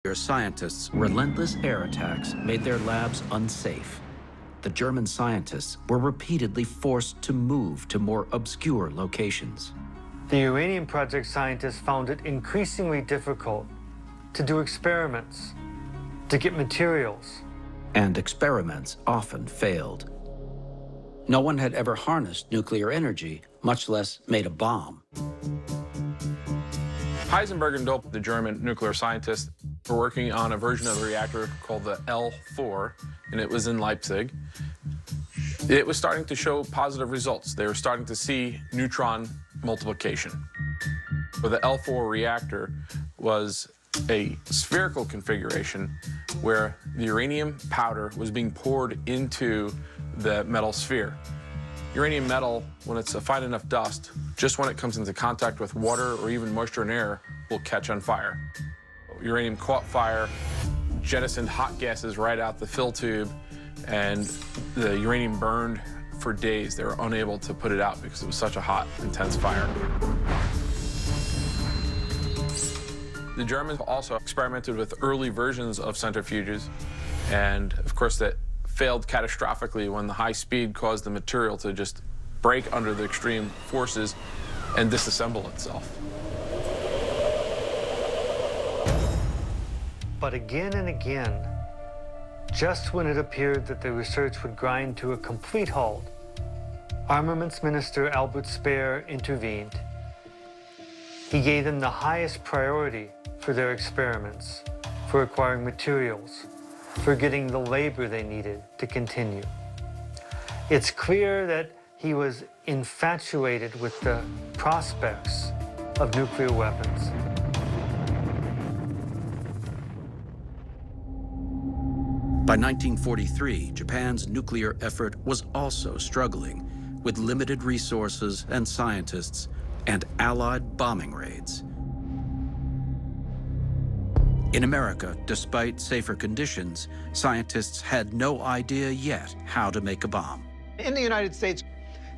Their scientists' relentless air attacks made their labs unsafe. The German scientists were repeatedly forced to move to more obscure locations. The Uranium Project scientists found it increasingly difficult to do experiments, to get materials. And experiments often failed. No one had ever harnessed nuclear energy, much less made a bomb. Heisenberg and Dope, the German nuclear scientists, were working on a version of the reactor called the L4, and it was in Leipzig. It was starting to show positive results. They were starting to see neutron multiplication. So the L4 reactor was a spherical configuration where the uranium powder was being poured into the metal sphere. Uranium metal, when it's a fine enough dust, just when it comes into contact with water or even moisture and air, will catch on fire. Uranium caught fire, jettisoned hot gases right out the fill tube, and the uranium burned for days. They were unable to put it out because it was such a hot, intense fire. The Germans also experimented with early versions of centrifuges, and of course that failed catastrophically when the high speed caused the material to just break under the extreme forces and disassemble itself. But again and again, just when it appeared that the research would grind to a complete halt, Armaments Minister Albert Speer intervened. He gave them the highest priority for their experiments, for acquiring materials, for getting the labor they needed to continue. It's clear that he was infatuated with the prospects of nuclear weapons. By 1943, Japan's nuclear effort was also struggling with limited resources and scientists and Allied bombing raids. In America, despite safer conditions, scientists had no idea yet how to make a bomb. In the United States,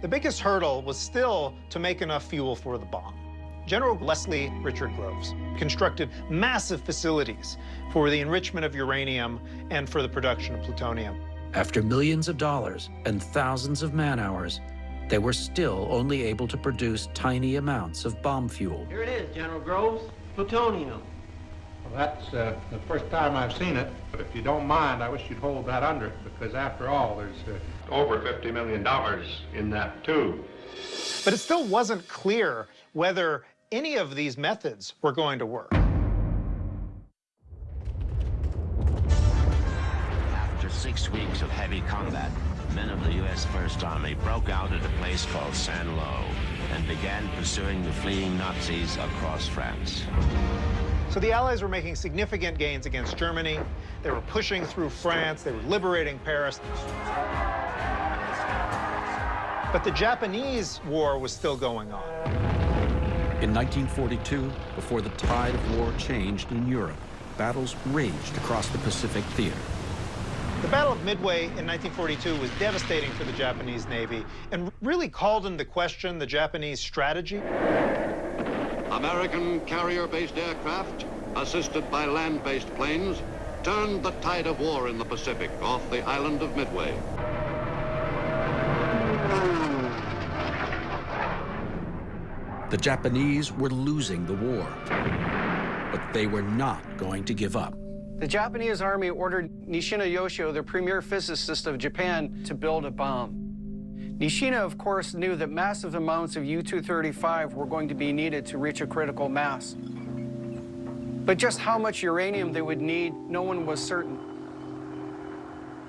the biggest hurdle was still to make enough fuel for the bomb. General Leslie Richard Groves constructed massive facilities for the enrichment of uranium and for the production of plutonium. After millions of dollars and thousands of man-hours, they were still only able to produce tiny amounts of bomb fuel. Here it is, General Groves, plutonium. Well, that's the first time I've seen it, but if you don't mind, I wish you'd hold that under it, because after all, there's over $50 million in that tube. But it still wasn't clear whether any of these methods were going to work. After 6 weeks of heavy combat, men of the U.S. First Army broke out at a place called Saint-Lô and began pursuing the fleeing Nazis across France. So the Allies were making significant gains against Germany. They were pushing through France. They were liberating Paris. But the Japanese war was still going on. In 1942, before the tide of war changed in Europe, battles raged across the Pacific theater. The Battle of Midway in 1942 was devastating for the Japanese Navy and really called into question the Japanese strategy. American carrier-based aircraft, assisted by land-based planes, turned the tide of war in the Pacific off the island of Midway. The Japanese were losing the war, but they were not going to give up. The Japanese army ordered Nishina Yoshio, the premier physicist of Japan, to build a bomb. Nishina, of course, knew that massive amounts of U-235 were going to be needed to reach a critical mass. But just how much uranium they would need, no one was certain.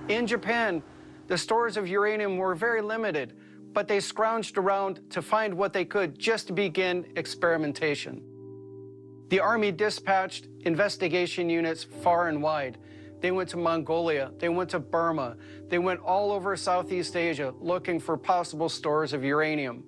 In Japan, the stores of uranium were very limited, but they scrounged around to find what they could just to begin experimentation. The Army dispatched investigation units far and wide. They went to Mongolia, they went to Burma, they went all over Southeast Asia looking for possible stores of uranium.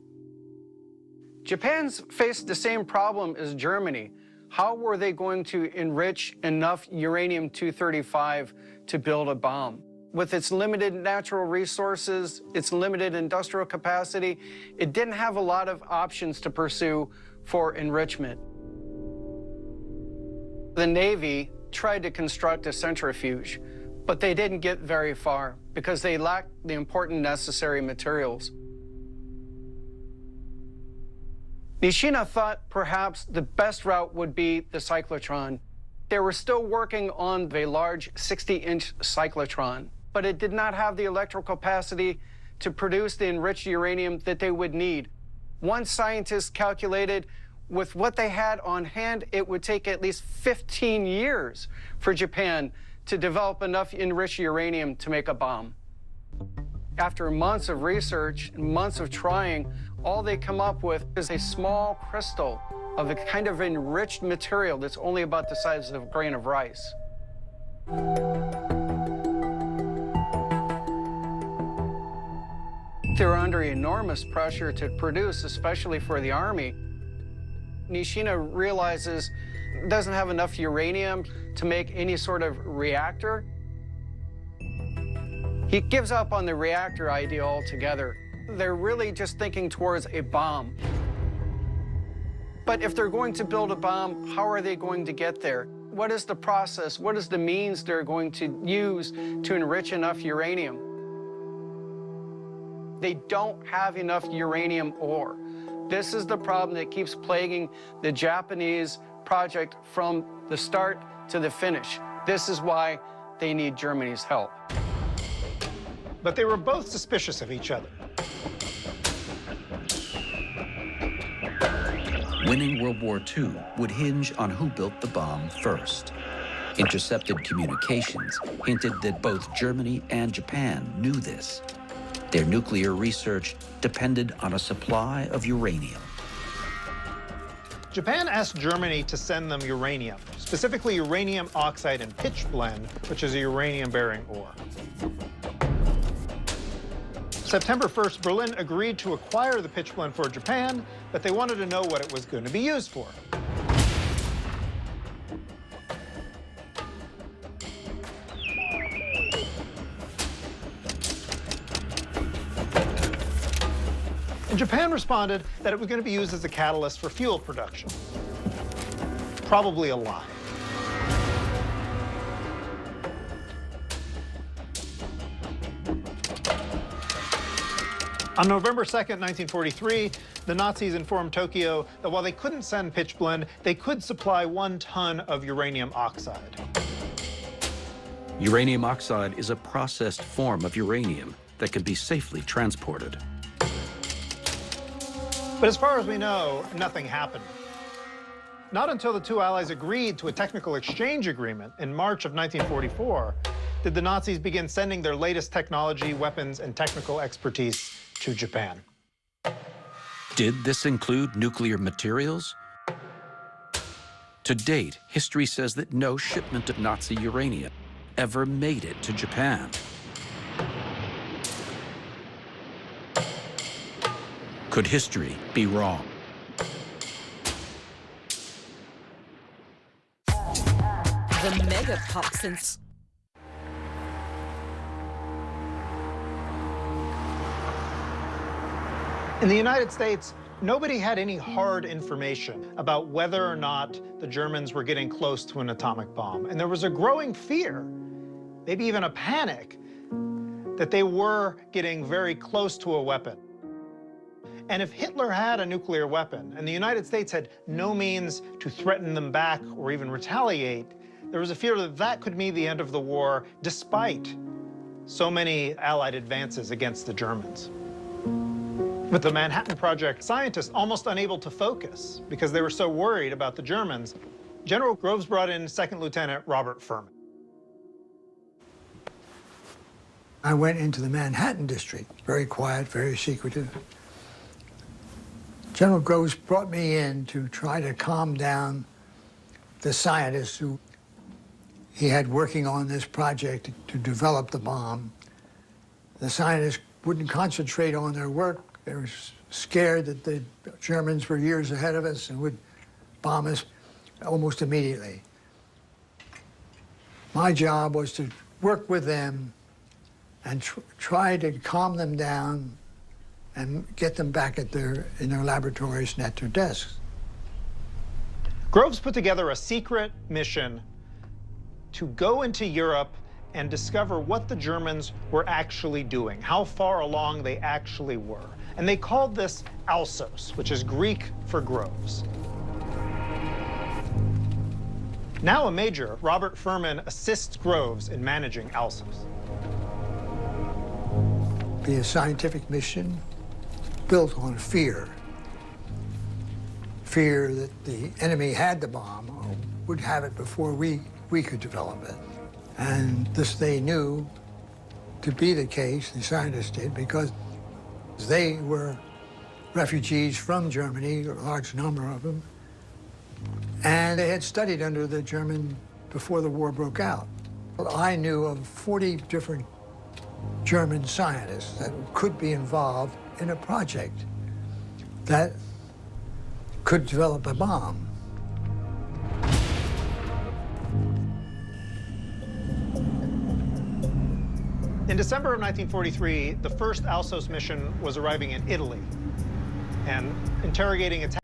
Japan's faced the same problem as Germany. How were they going to enrich enough uranium-235 to build a bomb? With its limited natural resources, its limited industrial capacity, it didn't have a lot of options to pursue for enrichment. The Navy tried to construct a centrifuge, but they didn't get very far because they lacked the important necessary materials. Nishina thought perhaps the best route would be the cyclotron. They were still working on a large 60-inch cyclotron, but it did not have the electrical capacity to produce the enriched uranium that they would need. One scientist calculated with what they had on hand, it would take at least 15 years for Japan to develop enough enriched uranium to make a bomb. After months of research and months of trying, all they come up with is a small crystal of a kind of enriched material that's only about the size of a grain of rice. They're under enormous pressure to produce, especially for the Army. Nishina realizes it doesn't have enough uranium to make any sort of reactor. He gives up on the reactor idea altogether. They're really just thinking towards a bomb. But if they're going to build a bomb, how are they going to get there? What is the process? What is the means they're going to use to enrich enough uranium? They don't have enough uranium ore. This is the problem that keeps plaguing the Japanese project from the start to the finish. This is why they need Germany's help. But they were both suspicious of each other. Winning World War II would hinge on who built the bomb first. Intercepted communications hinted that both Germany and Japan knew this. Their nuclear research depended on a supply of uranium. Japan asked Germany to send them uranium, specifically uranium oxide and pitchblende, which is a uranium-bearing ore. September 1st, Berlin agreed to acquire the pitchblende for Japan, but they wanted to know what it was going to be used for. And Japan responded that it was going to be used as a catalyst for fuel production. Probably a lie. On November 2nd, 1943, the Nazis informed Tokyo that while they couldn't send pitchblende, they could supply 1 ton of uranium oxide. Uranium oxide is a processed form of uranium that can be safely transported. But as far as we know, nothing happened. Not until the two allies agreed to a technical exchange agreement in March of 1944 did the Nazis begin sending their latest technology, weapons, and technical expertise to Japan. Did this include nuclear materials? To date, history says that no shipment of Nazi uranium ever made it to Japan. Could history be wrong? The mega pop since in the United States, nobody had any hard information about whether or not the Germans were getting close to an atomic bomb. And there was a growing fear, maybe even a panic, that they were getting very close to a weapon. And if Hitler had a nuclear weapon and the United States had no means to threaten them back or even retaliate, there was a fear that that could mean the end of the war despite so many Allied advances against the Germans. With the Manhattan Project scientists almost unable to focus because they were so worried about the Germans, General Groves brought in Second Lieutenant Robert Furman. I went into the Manhattan district, very quiet, very secretive. General Groves brought me in to try to calm down the scientists who he had working on this project to develop the bomb. The scientists wouldn't concentrate on their work. They were scared that the Germans were years ahead of us and would bomb us almost immediately. My job was to work with them and try to calm them down and get them back in their laboratories and at their desks. Groves put together a secret mission to go into Europe and discover what the Germans were actually doing, how far along they actually were. And they called this Alsos, which is Greek for Groves. Now a major, Robert Furman assists Groves in managing Alsos. Be a scientific mission built on fear. Fear that the enemy had the bomb or would have it before we could develop it. And this they knew to be the case, the scientists did, because they were refugees from Germany, a large number of them, and they had studied under the German before the war broke out. I knew of 40 different German scientists that could be involved in a project that could develop a bomb. In December of 1943, the first Alsos mission was arriving in Italy and interrogating its